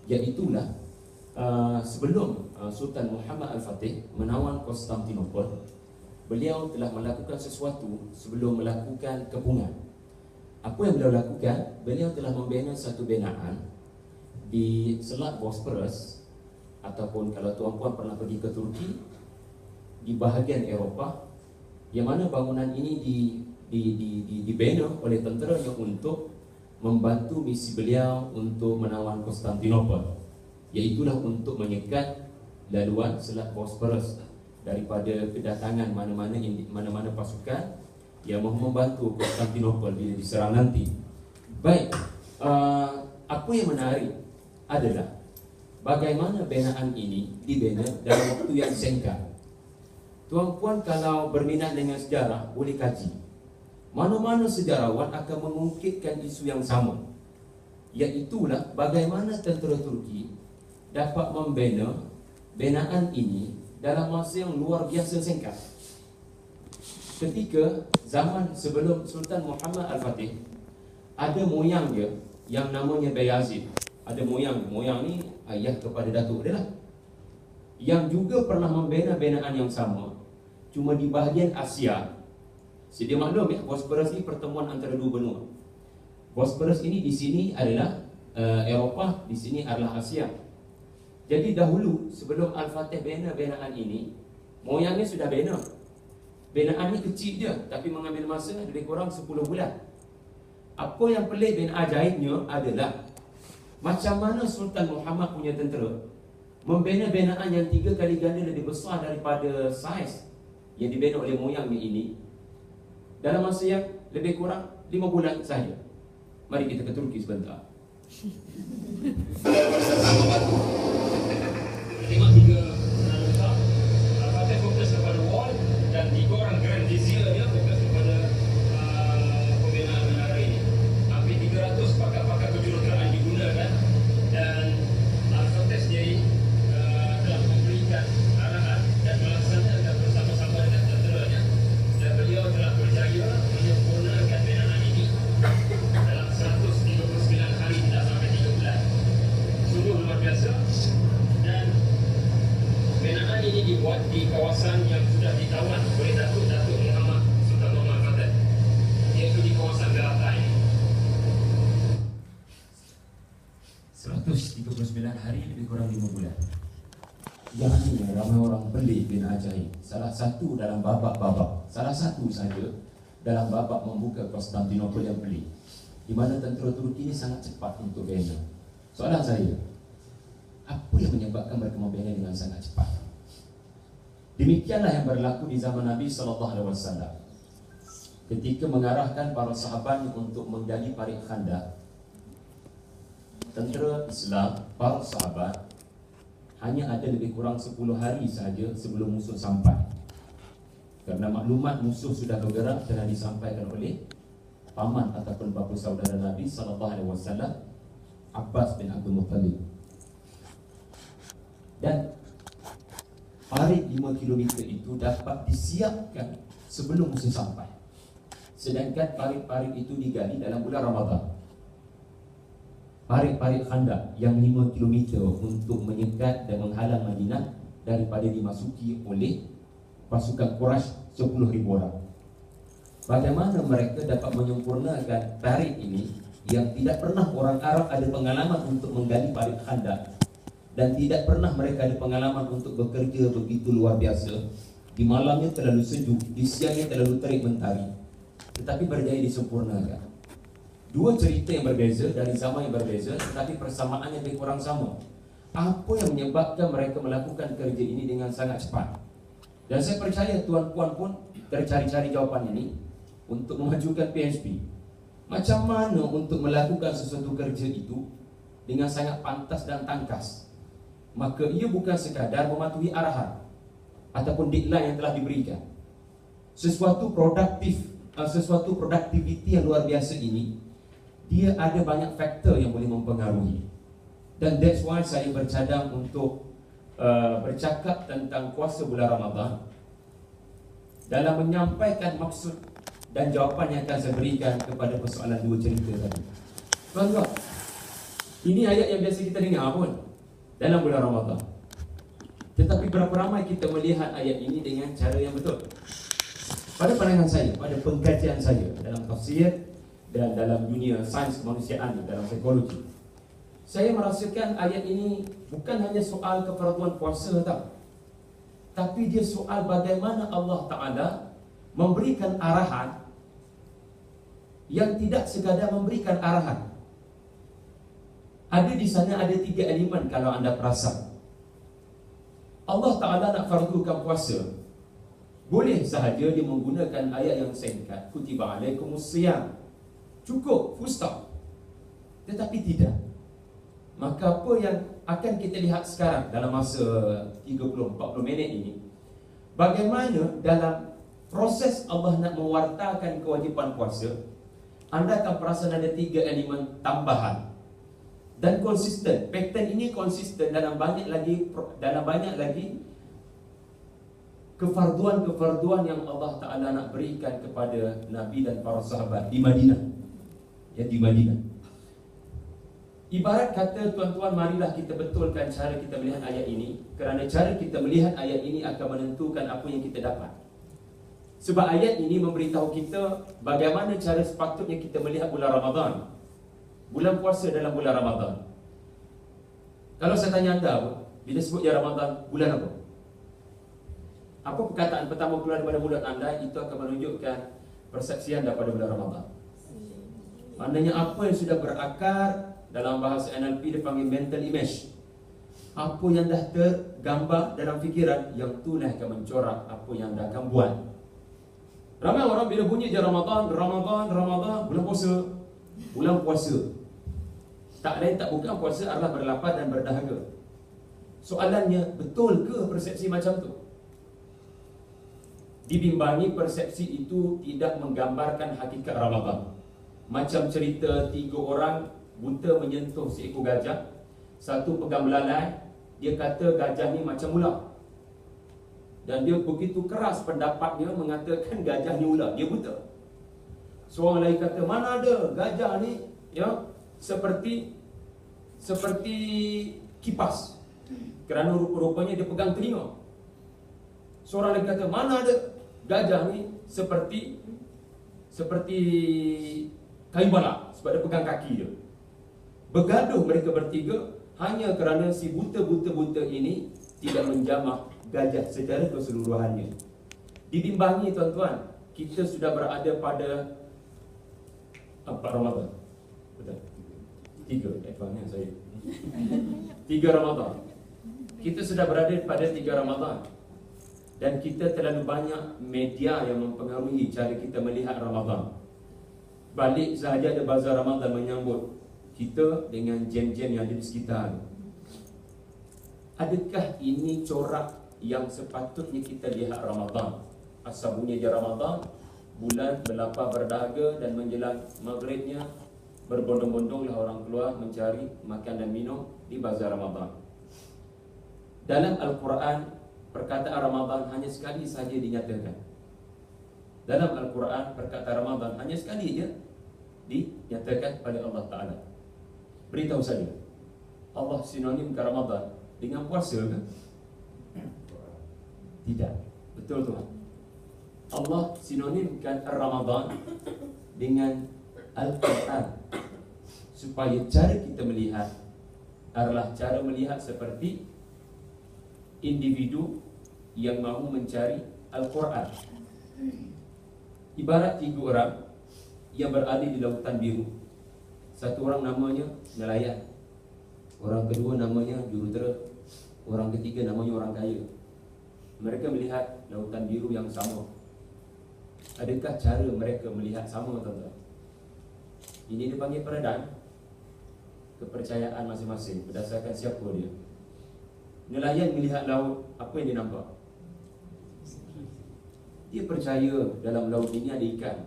Iaitulah sebelum Sultan Muhammad Al-Fatih menawan Konstantinopel, beliau telah melakukan sesuatu sebelum melakukan kepungan. Apa yang beliau lakukan? Beliau telah membina satu binaan di Selat Bosporus, ataupun kalau tuan-puan pernah pergi ke Turki, di bahagian Eropah, yang mana bangunan ini dibina oleh tenteranya untuk membantu misi beliau untuk menawan Konstantinopel, iaitulah untuk menyekat laluan Selat Bosporus daripada kedatangan mana-mana pasukan yang mahu membantu Konstantinopel bila diserang nanti. Baik, apa yang menarik adalah bagaimana binaan ini dibina dalam waktu yang singkat. Tuan-puan kalau berminat dengan sejarah boleh kaji. Mana-mana sejarawan akan mengungkitkan isu yang sama, iaitulah bagaimana tentera Turki dapat membina binaan ini dalam masa yang luar biasa singkat. Ketika zaman sebelum Sultan Muhammad Al-Fatih, ada moyang dia yang namanya Bayazid. Ada moyang ni ayah kepada datuk dia lah, yang juga pernah membina binaan yang sama, cuma di bahagian Asia. Sedia maklum ya, Bosporus ini pertemuan antara dua benua. Bosporus ini di sini adalah Eropah, di sini adalah Asia. Jadi dahulu sebelum Al-Fatih bina binaan ini, moyangnya sudah bina. Binaan ini kecil je, tapi mengambil masa lebih kurang 10 bulan. Apa yang pelik bin ajaibnya adalah macam mana Sultan Muhammad punya tentera membina binaan yang 3 kali ganda lebih besar daripada saiz yang dibina oleh moyangnya ini dalam masa yang lebih kurang 5 bulan sahaja. Mari kita ke Turki sebentar. Bersama batu. Tengok 3 besar. Al-Fatih fokus kepada wall dan 3 orang Grand Vizier dia fokus kepada pembinaan menara ini. Hampir 300 pakar-pakar kejuruteraan digunakan, dan Al-Fatih sendiri telah memberikan arahan dan melaksanakan bersama-sama dengan tenteranya, dan beliau telah berjaya menyempurnakan binaan ini dalam 139 hari, tidak sampai 3 bulan. Sungguh luar biasa. Dan binaan ini dibuat di kawasan yang sudah ditawan oleh Datuk Muhammad Sultan Muhammad Fatih, iaitu di kawasan Galata ini. 139 hari lebih kurang 5 bulan. Yang ini ramai orang beli bin ajaib. Salah satu dalam babak-babak, salah satu saja dalam babak membuka Konstantinopel yang beli, di mana tentera Turki ini sangat cepat untuk bina. Soalan saya, apa yang menyebabkan mereka membina dengan sangat cepat? Demikianlah yang berlaku di zaman Nabi SAW. Ketika mengarahkan para sahabat untuk menggali parit Khandaq, tentera Islam, para sahabat hanya ada lebih kurang 10 hari sahaja sebelum musuh sampai. Kerana maklumat musuh sudah bergerak telah disampaikan oleh paman ataupun bapa saudara Nabi SAW, Abbas bin Abdul Muttalib. Dan parit 5 km itu dapat disiapkan sebelum musuh sampai. Sedangkan parit-parit itu digali dalam bulan Ramadan. Parit-parit Khandaq yang 5 km untuk menyekat dan menghalang Madinah daripada dimasuki oleh pasukan Quraisy 10,000 orang. Bagaimana mereka dapat menyempurnakan parit ini yang tidak pernah orang Arab ada pengalaman untuk menggali parit Khandaq, dan tidak pernah mereka ada pengalaman untuk bekerja begitu luar biasa. Di malamnya terlalu sejuk, di siangnya terlalu terik mentari, tetapi berjaya disempurnakan. Dua cerita yang berbeza dari zaman yang berbeza, tetapi persamaannya lebih kurang sama. Apa yang menyebabkan mereka melakukan kerja ini dengan sangat cepat? Dan saya percaya tuan-puan pun tercari-cari jawapan ini untuk memajukan PHP. Macam mana untuk melakukan sesuatu kerja itu dengan sangat pantas dan tangkas? Maka ia bukan sekadar mematuhi arahan ataupun deadline yang telah diberikan. Sesuatu produktiviti yang luar biasa ini, dia ada banyak faktor yang boleh mempengaruhi. Dan that's why saya bercadang untuk bercakap tentang puasa bulan Ramadan dalam menyampaikan maksud dan jawapan yang akan saya berikan kepada persoalan dua cerita tadi. Tuan-tuan, Ini ayat yang biasa kita dengar pun dalam bulan Ramadan. Tetapi berapa ramai kita melihat ayat ini dengan cara yang betul? Pada pandangan saya, pada pengkajian saya dalam tafsir dan dalam dunia sains kemanusiaan, dalam psikologi, saya merasakan ayat ini bukan hanya soal kefarduan puasa tak, tapi dia soal bagaimana Allah Ta'ala memberikan arahan yang tidak sekadar memberikan arahan. Ada di sana ada 3 elemen kalau anda perasan. Allah Ta'ala nak fardukan puasa, boleh sahaja dia menggunakan ayat yang singkat, kutiba alaikumus siyam, cukup, full stop. Tetapi tidak. Maka apa yang akan kita lihat sekarang dalam masa 30-40 minit ini, bagaimana dalam proses Allah nak mewartakan kewajipan puasa, anda akan perasan ada 3 elemen tambahan dan konsisten. Pattern ini konsisten dalam banyak lagi kefarduan yang Allah Ta'ala nak berikan kepada Nabi dan para sahabat di Madinah. Ya, di Madinah. Ibarat kata, tuan-tuan, marilah kita betulkan cara kita melihat ayat ini, kerana cara kita melihat ayat ini akan menentukan apa yang kita dapat. Sebab ayat ini memberitahu kita bagaimana cara sepatutnya kita melihat bulan Ramadan, bulan puasa dalam bulan Ramadan. Kalau saya tanya anda, bila sebut ya Ramadan, bulan apa? Apa perkataan pertama keluar daripada mulut anda, itu akan menunjukkan persepsi anda pada bulan Ramadan. Maknanya apa yang sudah berakar, dalam bahasa NLP dia panggil mental image. Apa yang dah tergambar dalam fikiran, yang itulah akan mencorak apa yang anda akan buat. Ramai orang bila bunyi je Ramadan, bulan puasa. Bulan puasa. Tak lain tak bukan puasa adalah berlapar dan berdahaga. Soalannya, betul ke persepsi macam tu? Dibimbangi persepsi itu tidak menggambarkan hakikat Ramadan. Macam cerita 3 orang buta menyentuh seekor gajah. Satu pegang belalai, dia kata gajah ni macam ular. Dan dia begitu keras pendapatnya mengatakan gajah ni ular, dia buta. Seorang lain kata, mana ada gajah ni ya seperti kipas, kerana rupa-rupanya dia pegang telinga. Seorang lain kata, mana ada gajah ni seperti kayu balak, sebab dia pegang kaki dia. Bergaduh mereka bertiga hanya kerana si buta ini tidak menjamak gajah secara keseluruhannya. Dibimbangi, tuan-tuan, kita sudah berada pada 4 Ramadan. Betul? 3, advance saya. 3 Ramadan. Kita sudah berada pada 3 Ramadan. Dan kita terlalu banyak media yang mempengaruhi cara kita melihat Ramadan. Balik sahaja ada bazar Ramadan menyambut kita dengan jam-jam yang ada di sekitar. Adakah ini corak yang sepatutnya kita lihat Ramadan? Asal bunyi je Ramadan, bulan berlapar berdahaga, dan menjelang maghribnya berbondong-bondonglah orang keluar mencari makan dan minum di bazar Ramadan. Dalam Al-Quran, perkataan Ramadan hanya sekali saja dinyatakan. Dalam Al-Quran, perkataan Ramadan hanya sekali je dinyatakan oleh Allah Ta'ala. Beritahu saya, Allah sinonim ke Ramadan dengan puasa ke? Tidak. Betul Tuhan. Allah sinonimkan Ramadan dengan Al-Quran, supaya cara kita melihat adalah cara melihat seperti individu yang mahu mencari Al-Quran. Ibarat 3 orang yang berada di lautan biru. Satu orang namanya nelayan, orang kedua namanya jurutera, orang ketiga namanya orang kaya. Mereka melihat lautan biru yang sama. Adakah cara mereka melihat sama, tuan-tuan? Ini dipanggil paradigm, kepercayaan masing-masing berdasarkan siapa dia. Nelayan melihat laut, apa yang dia nampak? Dia percaya dalam laut ini ada ikan,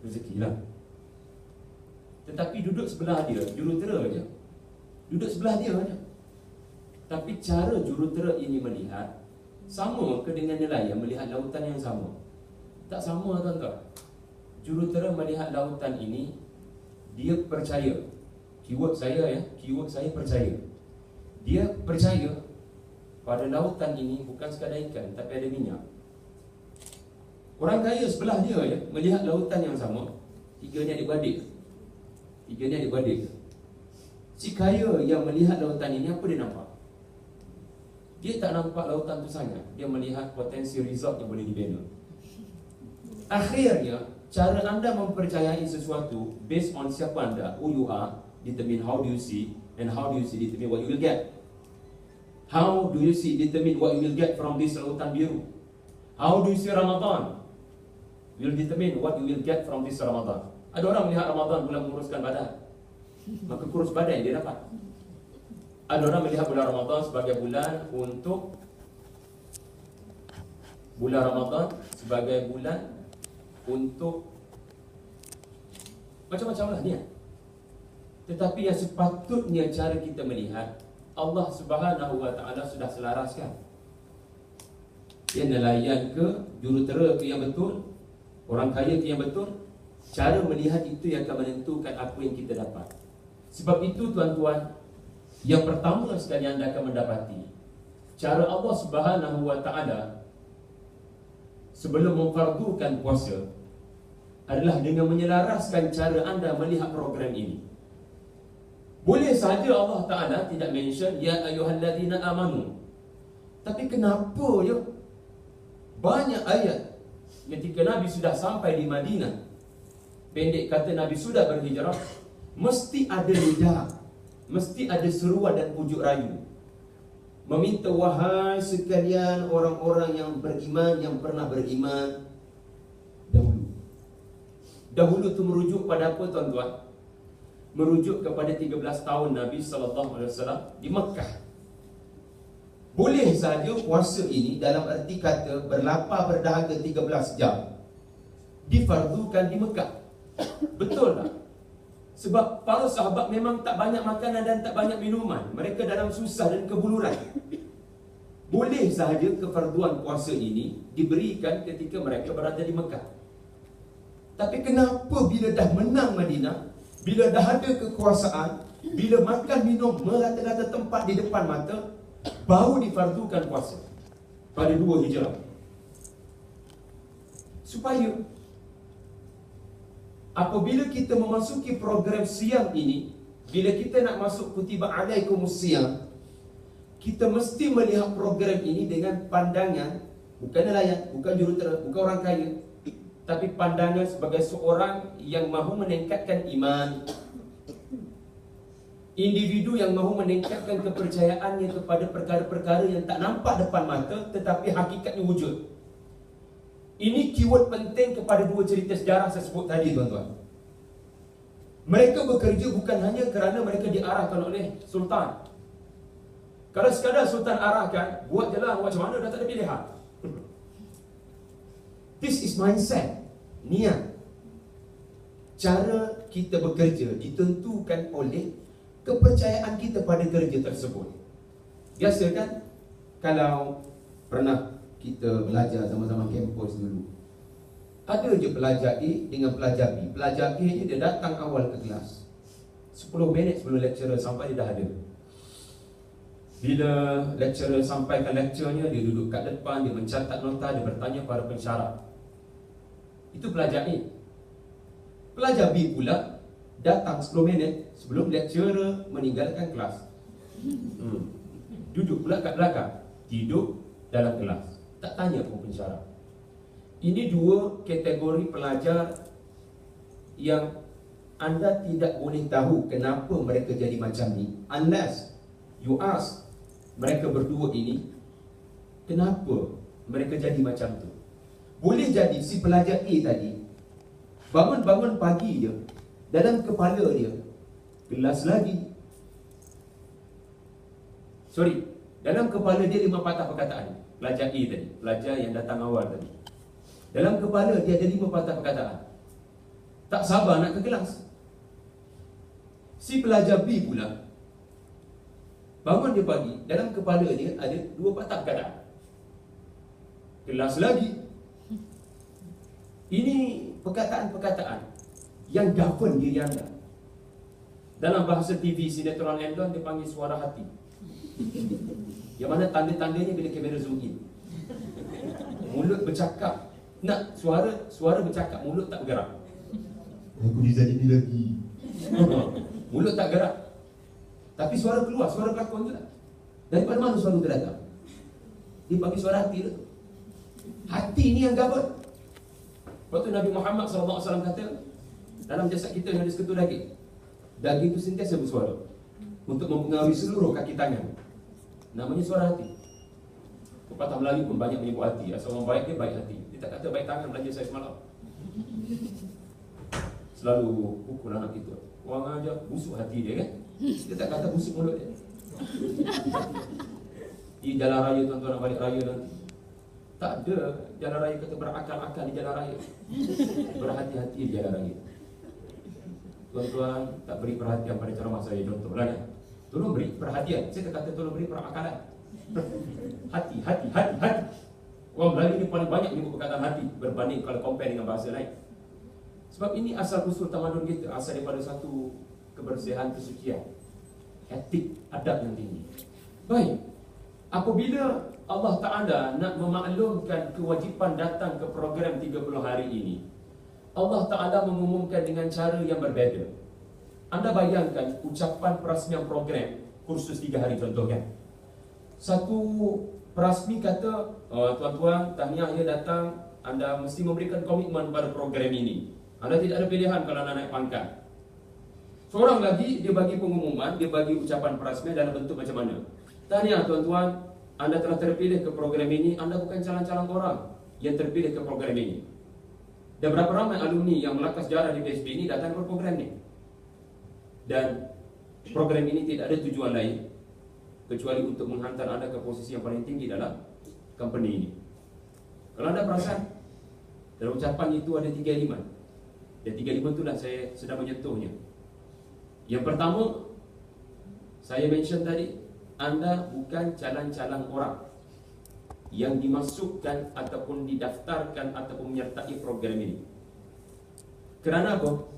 rezekilah. Tetapi duduk sebelah dia, jurutera aja. Duduk sebelah dia aja. Tapi cara jurutera ini melihat sama ke dengan nelayan melihat lautan yang sama? Tak sama, tuan-tuan. Jurutera melihat lautan ini, dia percaya keyword saya percaya. Dia percaya pada lautan ini bukan sekadar ikan, tapi ada minyak. Orang kaya sebelah dia melihat lautan yang sama, tiga ni adik-beradik. Si kaya yang melihat lautan ini, apa dia nampak? Dia tak nampak lautan tu sangat. Dia melihat potensi result yang boleh dibina. Akhirnya, cara anda mempercayai sesuatu based on siapa anda, who you are, determine how do you see, and how do you see determine what you will get. How do you see determine what you will get from this lautan biru? How do you see Ramadan? Will determine what you will get from this Ramadan. Ada orang melihat Ramadan bulan menguruskan badan, maka kurus badan dia dapat. Ada orang melihat bulan Ramadan sebagai bulan untuk macam-macam lah niat. Tetapi yang sepatutnya cara kita melihat, Allah Subhanahu wa ta'ala sudah selaraskan. Dia nelayan ke, jurutera ke yang betul, orang kaya ke yang betul. Cara melihat itu yang akan menentukan apa yang kita dapat. Sebab itu tuan-tuan, yang pertama sekali anda akan mendapati cara Allah Subhanahu wa ta'ala sebelum memfardukan puasa adalah dengan menyelaraskan cara anda melihat program ini. Boleh saja Allah Ta'ala tidak mention ya ayyuhalladzina amanu, tapi kenapa banyak ayat ketika Nabi sudah sampai di Madinah, pendek kata Nabi sudah berhijrah, mesti ada lidah, mesti ada seruan dan pujuk rayu meminta, wahai sekalian orang-orang yang beriman, yang pernah beriman dahulu itu merujuk pada apa tuan-tuan? Merujuk kepada 13 tahun Nabi SAW di Mekah. Boleh saja puasa ini dalam erti kata berlapar berdahaga 13 jam difardukan di Mekah. Betul tak? Sebab para sahabat memang tak banyak makanan dan tak banyak minuman. Mereka dalam susah dan kebuluran. Boleh sahaja kefarduan puasa ini diberikan ketika mereka berada di Mekah. Tapi kenapa bila dah menang Madinah, bila dah ada kekuasaan, bila makan minum merata-rata tempat di depan mata, baru difardukan puasa pada 2 Hijrah? Supaya apabila kita memasuki program siam ini, bila kita nak masuk kutiba alaikumus siam, kita mesti melihat program ini dengan pandangan bukan nelayan, bukan jurutera, bukan orang kaya, tapi pandangan sebagai seorang yang mahu meningkatkan iman, individu yang mahu meningkatkan kepercayaannya kepada perkara-perkara yang tak nampak depan mata tetapi hakikatnya wujud. Ini keyword penting kepada 2 cerita sejarah saya sebut tadi tuan-tuan. Mereka bekerja bukan hanya kerana mereka diarahkan oleh Sultan. Kalau sekadar Sultan arahkan, buat je lah macam mana, dah tak ada pilihan. This is mindset, niat. Cara kita bekerja ditentukan oleh kepercayaan kita pada kerja tersebut. Biasa kan, kalau pernah kita belajar zaman-zaman kampus dulu, ada je pelajar A dengan pelajar B. Pelajar A je dia datang awal ke kelas 10 minit sebelum lecturer sampai, dia dah ada. Bila lecturer sampaikan lecturenya, dia duduk kat depan, dia mencatat nota, dia bertanya pada pensyarah. Itu pelajar A. Pelajar B pula datang 10 minit sebelum lecturer meninggalkan kelas. Duduk pula kat belakang, tidur dalam kelas, tak tanya pun pensyarah. Ini 2 kategori pelajar yang anda tidak boleh tahu kenapa mereka jadi macam ni unless you ask mereka berdua ini, kenapa mereka jadi macam tu. Boleh jadi si pelajar A tadi bangun-bangun pagi dia, dalam kepala dia kelas lagi. Dalam kepala dia 5 patah perkataan. Pelajar A tadi, pelajar yang datang awal tadi, dalam kepala dia ada 5 patah perkataan. Tak sabar nak ke kelas. Si pelajar B pula bangun dia pagi, dalam kepala dia ada 2 patah perkataan. Kelas lagi. Ini perkataan-perkataan yang govern diri anda. Dalam bahasa TV sinetron Endon dipanggil suara hati. Yang mana tanda-tandanya bila kamera zoom in. Mulut bercakap, nak suara bercakap, mulut tak bergerak. Aku dizalimi lagi. Mulut tak gerak, tapi suara keluar, suara pelakon tu lah. Daripada mana suara tu datang? Dia panggil suara hati tu. Hati ni yang gabut. Lepas tu Nabi Muhammad SAW kata, dalam jasad kita yang ada seketul daging, daging itu sentiasa bersuara untuk mempengaruhi seluruh kaki tangan. Namanya suara hati. Pepatah Melayu pun banyak menyebut hati. Asal orang baik dia baik hati. Dia tak kata baik tangan belanja saya semalam. Selalu pukul anak kita. Orang aja busuk hati dia kan. Dia tak kata busuk mulut dia. Di jalan raya tuan-tuan nak balik raya nanti, tak ada jalan raya kata berakal-akal di jalan raya. Berhati-hati di jalan raya. Tuan-tuan tak beri perhatian pada ceramah saya, contohlah kan. Tolong beri perhatian. Saya tak kata tolong beri perakalan. Hati. Orang Melayu ni paling banyak menyebut perkataan hati berbanding kalau compare dengan bahasa lain. Sebab ini asal usul tamadun kita, asal daripada satu kebersihan, kesucian, etik, adab yang tinggi. Baik, apabila Allah Ta'ala nak memaklumkan kewajipan datang ke program 30 hari ini, Allah Ta'ala mengumumkan dengan cara yang berbeza. Anda bayangkan ucapan perasmian program kursus 3 hari contoh kan. Satu perasmi kata, tuan-tuan, tahniah ya datang, anda mesti memberikan komitmen pada program ini. Anda tidak ada pilihan kalau anda naik pangkat. Seorang lagi, dia bagi pengumuman, dia bagi ucapan perasmian dalam bentuk macam mana. Tahniah tuan-tuan, anda telah terpilih ke program ini, anda bukan calon-calon orang yang terpilih ke program ini. Dan berapa ramai alumni yang melangkah sejarah di PSB ini datang ke program ini. Dan program ini tidak ada tujuan lain kecuali untuk menghantar anda ke posisi yang paling tinggi dalam company ini. Kalau anda perasan, dalam ucapan itu ada 3 elemen. Dan 3 elemen itulah saya sedang menyentuhnya. Yang pertama, saya mention tadi, anda bukan calon-calon orang yang dimasukkan ataupun didaftarkan ataupun menyertai program ini. Kerana apa?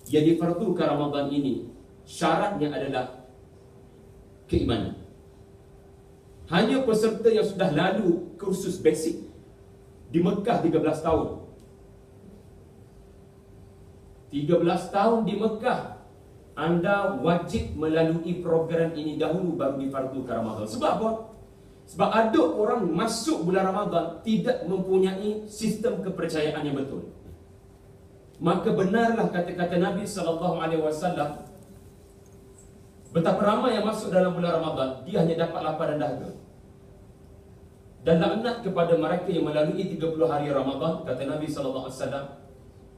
Jadi fardu ke Ramadan ini syaratnya adalah keimanan. Hanya peserta yang sudah lalu kursus basic di Mekah 13 tahun. 13 tahun di Mekah, anda wajib melalui program ini dahulu baru difardukan Ramadan. Sebab apa? Sebab ada orang masuk bulan Ramadan tidak mempunyai sistem kepercayaan yang betul. Maka benarlah kata-kata Nabi SAW, betapa ramai yang masuk dalam bulan Ramadan, dia hanya dapat lapar dan dahaga. Dan laknat kepada mereka yang melalui 30 hari Ramadan, kata Nabi SAW,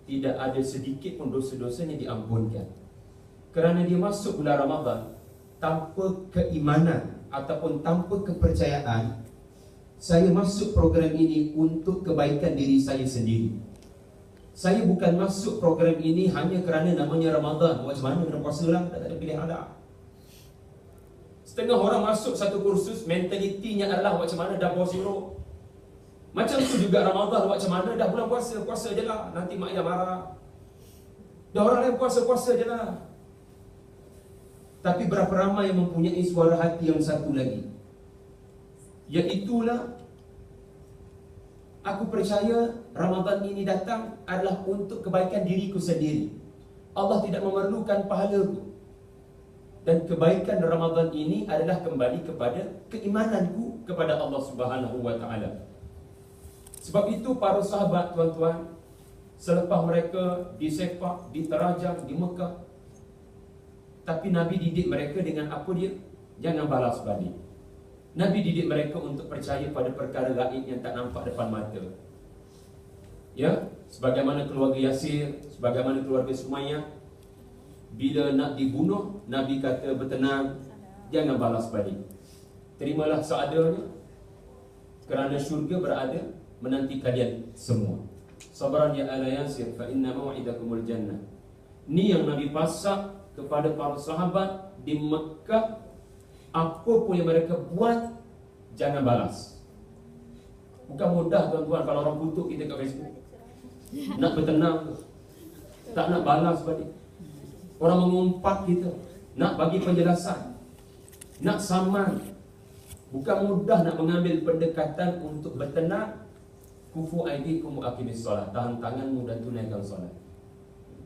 tidak ada sedikit pun dosa-dosanya diampunkan. Kerana dia masuk bulan Ramadan tanpa keimanan ataupun tanpa kepercayaan, saya masuk program ini untuk kebaikan diri saya sendiri. Saya bukan masuk program ini hanya kerana namanya Ramadan. Macam mana kena puasa lah, tak ada pilihan dah. Setengah orang masuk satu kursus, mentalitinya adalah macam mana dah puasa zero. Macam tu juga Ramadan, macam mana dah bulan puasa, puasa je lah, nanti mak ayah marah. Dah orang lain puasa-puasa je lah. Tapi berapa ramai yang mempunyai suara hati yang satu lagi, iaitulah, aku percaya Ramadan ini datang adalah untuk kebaikan diriku sendiri. Allah tidak memerlukan pahalaku. Dan kebaikan Ramadan ini adalah kembali kepada keimananku kepada Allah Subhanahu wa Ta'ala. Sebab itu para sahabat, tuan-tuan, selepas mereka disepak, diterajam di Mekah, tapi Nabi didik mereka dengan apa dia? Jangan balas balik. Nabi didik mereka untuk percaya pada perkara gaib yang tak nampak depan mata. Ya, sebagaimana keluarga Yasir, sebagaimana keluarga Sumayyah, bila nak dibunuh, Nabi kata bertenang, jangan balas balik. Terimalah seadanya, kerana syurga berada menanti kalian semua. Sabran ya ala Yasir, fa inna maw'idakumul jannah. Ni yang Nabi pasak kepada para sahabat di Mekah. Apa pun yang mereka buat, jangan balas. Bukan mudah tuan-tuan kalau orang kutuk kita kat Facebook, nak bertenang, tak nak balas balik. Orang mengumpat kita, nak bagi penjelasan, nak saman. Bukan mudah nak mengambil pendekatan untuk bertenang. Kufu aidikum wa aqimis solat, tahan tanganmu dan tunaikan solat.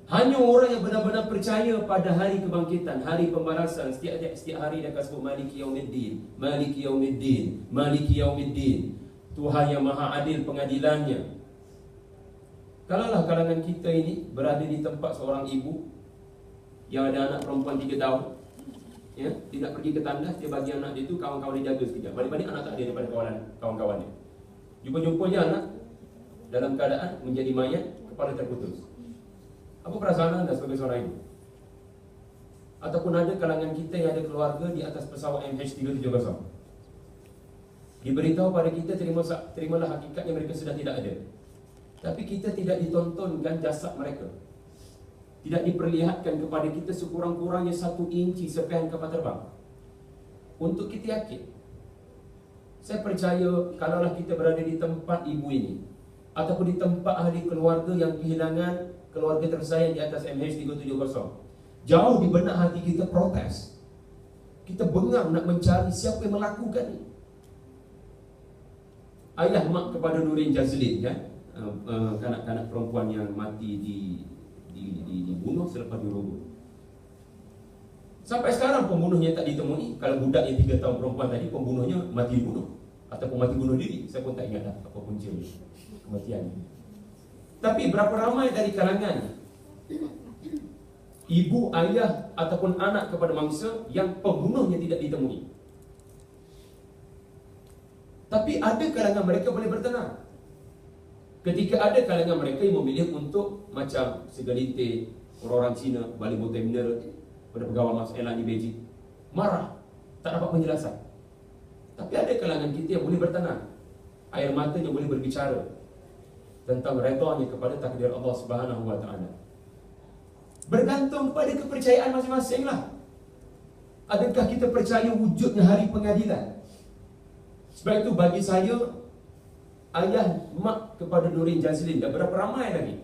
Hanya orang yang benar-benar percaya pada hari kebangkitan, hari pembalasan. Setiap hari dia akan sebut Maliki Yaumiddin, Maliki Yaumiddin, Maliki Yaumiddin. Tuhan yang maha adil pengadilannya. Kalaulah kalangan kita ini berada di tempat seorang ibu yang ada anak perempuan 3 tahun, ya, tidak pergi ke tandas, dia bagi anak dia itu kawan-kawan dia jaga sekejap. Balik-balik anak tak ada daripada kawan-kawannya. Jumpa-jumpa je anak dalam keadaan menjadi mayat, kepala terputus. Apa perasaan anda sebagai seorang ibu? Ataupun ada kalangan kita yang ada keluarga di atas pesawat MH370. Diberitahu pada kita, terimalah hakikatnya mereka sudah tidak ada. Tapi kita tidak ditontonkan jasad mereka. Tidak diperlihatkan kepada kita sekurang-kurangnya 1 inci sepihan kapal terbang. Untuk kita yakin. Saya percaya kalaulah kita berada di tempat ibu ini, ataupun di tempat ahli keluarga yang kehilangan keluarga tersayang di atas MH370, jauh di benak hati kita protes. Kita bengang nak mencari siapa yang melakukan ini. Ayah mak kepada Nurin Jazlin, ya, kanak-kanak perempuan yang mati dibunuh selepas dirobot. Sampai sekarang pembunuhnya tak ditemui. Kalau budak yang 3 tahun perempuan tadi, pembunuhnya mati dibunuh ataupun mati bunuh diri. Saya pun tak ingat dah apa puncanya kematiannya. Tapi berapa ramai dari kalangan ibu, ayah ataupun anak kepada mangsa yang pembunuhnya tidak ditemui. Tapi ada kalangan mereka boleh bertenang. Ketika ada kalangan mereka yang memilih untuk macam segelintir orang-orang Cina balik botol mineral pada pegawai Mas Elan di Beijing, marah, tak dapat penjelasan. Tapi ada kalangan kita yang boleh bertenang, air matanya boleh berbicara tentang redanya kepada takdir Allah Subhanahu wa taala. Bergantung pada kepercayaan masing-masing lah. Adakah kita percaya wujudnya hari pengadilan? Sebab itu bagi saya, ayah mak kepada Nurin Jazlin dan berapa ramai lagi,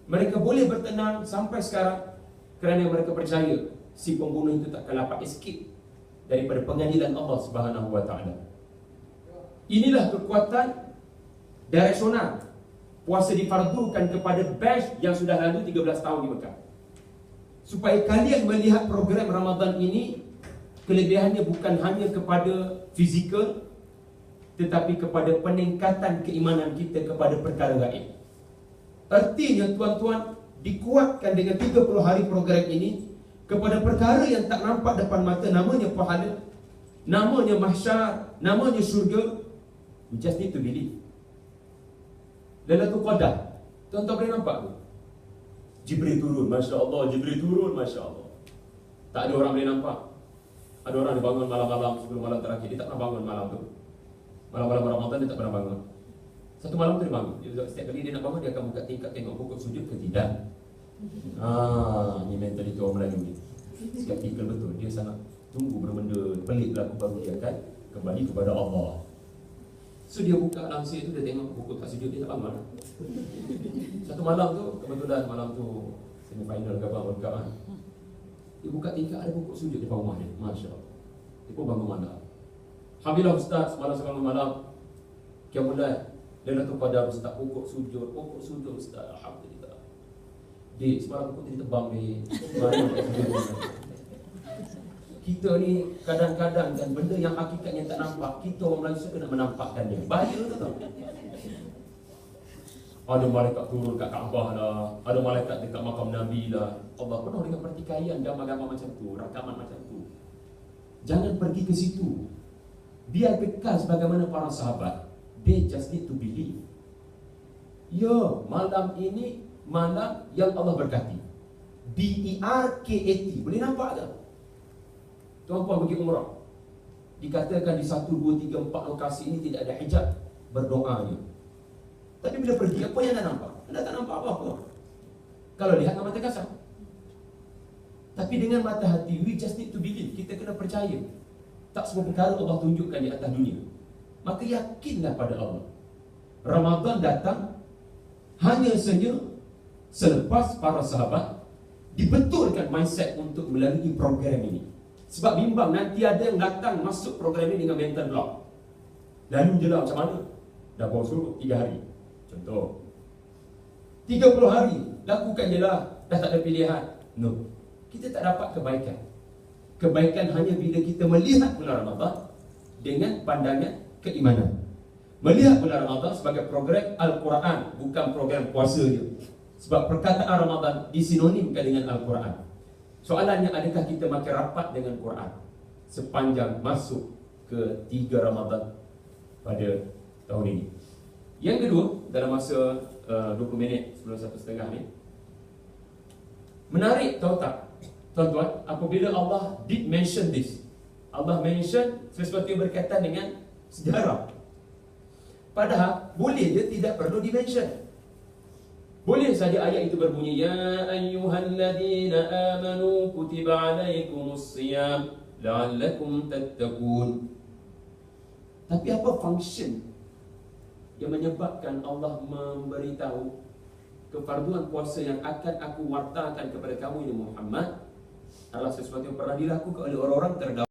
mereka boleh bertenang sampai sekarang kerana mereka percaya si pembunuh itu tak akan dapat escape daripada pengadilan Allah Subhanahu wa taala. Inilah kekuatan direcsional puasa difardukan kepada batch yang sudah lalu 13 tahun di Mekah. Supaya kalian melihat program Ramadan ini, kelebihannya bukan hanya kepada fizikal, tetapi kepada peningkatan keimanan kita kepada perkara gaib. Artinya tuan-tuan, dikuatkan dengan 30 hari program ini kepada perkara yang tak nampak depan mata, namanya pahala, namanya mahsyar, namanya syurga. You just need to believe. Lailatul Qadar, tuan-tuan boleh nampak tu? Jibril turun, Masya Allah, Jibril turun, Masya Allah. Tak ada orang boleh nampak. Ada orang dia bangun malam-malam sebelum malam terakhir, dia tak pernah bangun malam tu. Malam-malam Ramadan dia tak pernah bangun. Satu malam tu dia bangun. Setiap kali dia nak bangun, dia akan buka tingkat tengok pokok sujud ke tidak. Ni mentaliti orang Melayu ni. Skeptikal betul. Dia sangat tunggu benda-benda pelik berlaku baru dia akan kembali kepada Allah. So dia buka langsir tu, dia tengok pokok tak sujud, dia tak bangun. Satu malam tu, kebetulan malam tu semi-final ke apa, World Cup kan. Dia buka tingkat, ada pokok sujud di bawah rumah dia. Masya Allah. Dia pun bangun malam. Alhamdulillah Ustaz, semalam saya bangun malam. Qiyamulail, Lailatul Qadar Ustaz, pokok sujud Ustaz. Alhamdulillah. Dik, semalam pokok tadi tebang ni. Kita ni kadang-kadang kan benda yang hakikatnya tak nampak, kita orang Melayu suka nak menampakkannya. Bahaya tu tau. Ada malaikat turun kat Kaabah lah, ada malaikat dekat makam Nabi lah. Allah penuh dengan pertikaian, gambar-gambar macam tu, rakaman macam tu. Jangan pergi ke situ. Biar kekal sebagaimana para sahabat. They just need to believe. Ya, malam ini malam yang Allah berkati. BERKAT. Boleh nampak tak? Tuan-tuan pergi umrah, dikatakan di 1, 2, 3, 4 lokasi ini tidak ada hijab, berdoanya. Tapi bila pergi, apa yang anda nampak? Anda tak nampak apa-apa kalau lihat dengan mata kasar. Tapi dengan mata hati, we just need to believe. Kita kena percaya. Tak semua perkara Allah tunjukkan di atas dunia. Maka yakinlah pada Allah. Ramadan datang hanya saja selepas para sahabat dibetulkan mindset untuk melalui program ini. Sebab bimbang nanti ada yang datang masuk program ini dengan mental block. Lalu je lah macam mana? Dah bawa suruh 3 hari. Contoh 30 hari, lakukan je lah, dah tak ada pilihan. No, kita tak dapat kebaikan. Kebaikan hanya bila kita melihat bulan Ramadan dengan pandangan keimanan. Melihat bulan Ramadan sebagai program Al-Quran, bukan program puasa je. Sebab perkataan Ramadan disinonimkan dengan Al-Quran. Soalannya, adakah kita makin rapat dengan Quran sepanjang masuk ke 3 Ramadan pada tahun ini? Yang kedua, dalam masa 20 minit sebelum 1.30 ni, menarik tahu tak tuan-tuan, apabila Allah did mention this, Allah mention sesuatu yang berkaitan dengan sejarah. Padahal boleh je tidak perlu di-mention. Boleh saja ayat itu berbunyi, ya ayyuhalladzina amanu kutiba alaikumus siyam la'allakum tattaqun. Tapi apa function yang menyebabkan Allah memberitahu kefarduan puasa yang akan aku wartakan kepada kamu ini Muhammad adalah sesuatu yang pernah dilakukan oleh orang-orang terdahulu.